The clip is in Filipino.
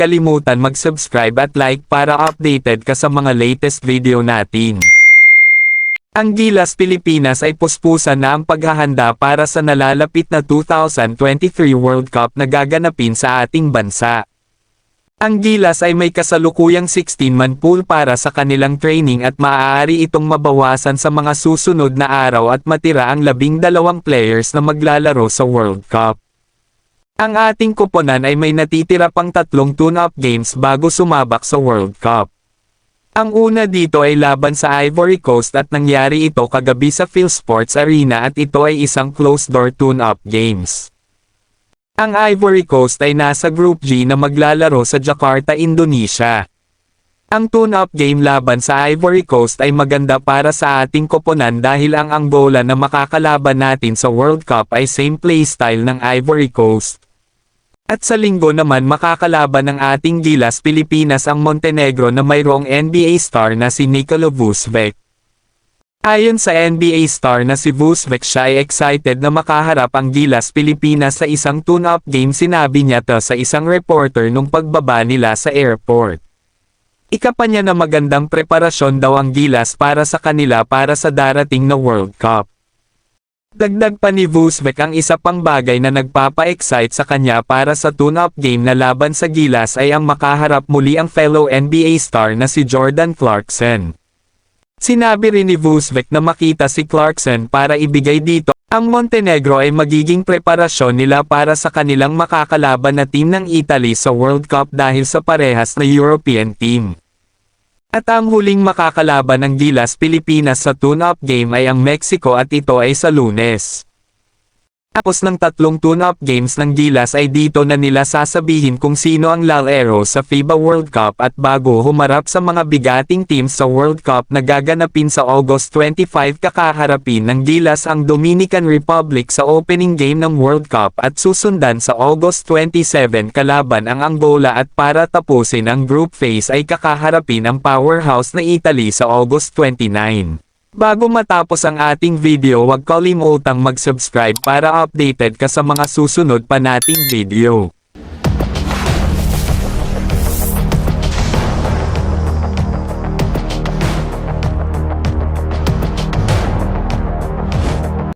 kalimutan mag-subscribe at like para updated ka sa mga latest video natin. Ang Gilas Pilipinas ay puspusan na ang paghahanda para sa nalalapit na 2023 World Cup na gaganapin sa ating bansa. Ang Gilas ay may kasalukuyang 16-man pool para sa kanilang training at maaari itong mabawasan sa mga susunod na araw at matira ang 12 players na maglalaro sa World Cup. Ang ating koponan ay may natitira pang 3 tune-up games bago sumabak sa World Cup. Ang una dito ay laban sa Ivory Coast at nangyari ito kagabi sa PhilSports Arena at ito ay isang closed-door tune-up games. Ang Ivory Coast ay nasa Group G na maglalaro sa Jakarta, Indonesia. Ang tune-up game laban sa Ivory Coast ay maganda para sa ating koponan dahil ang Angola na makakalaban natin sa World Cup ay same playstyle ng Ivory Coast. At sa linggo naman makakalaban ng ating Gilas Pilipinas ang Montenegro na mayroong NBA star na si Nikola Vucevic. Ayon sa NBA star na si Vucevic, siya ay excited na makaharap ang Gilas Pilipinas sa isang tune-up game, sinabi niya to sa isang reporter nung pagbaba nila sa airport. Ika pa niya na magandang preparasyon daw ang Gilas para sa kanila para sa darating na World Cup. Dagdag pa ni Vucevic, ang isa pang bagay na nagpapa-excite sa kanya para sa tune-up game na laban sa Gilas ay ang makaharap muli ang fellow NBA star na si Jordan Clarkson. Sinabi rin ni Vucevic na makita si Clarkson para ibigay dito. Ang Montenegro ay magiging preparasyon nila para sa kanilang makakalaban na team ng Italy sa World Cup dahil sa parehas na European team. At ang huling makakalaban ng Gilas Pilipinas sa tune-up game ay ang Mexico at ito ay sa Lunes. Tapos ng 3 tune-up games ng Gilas ay dito na nila sasabihin kung sino ang lalaro sa FIBA World Cup at bago humarap sa mga bigating teams sa World Cup na gaganapin sa August 25, kakaharapin ng Gilas ang Dominican Republic sa opening game ng World Cup at susundan sa August 27 kalaban ang Angola at para tapusin ang group phase ay kakaharapin ang powerhouse na Italy sa August 29. Bago matapos ang ating video, huwag kalimutang mag-subscribe para updated ka sa mga susunod pa nating video.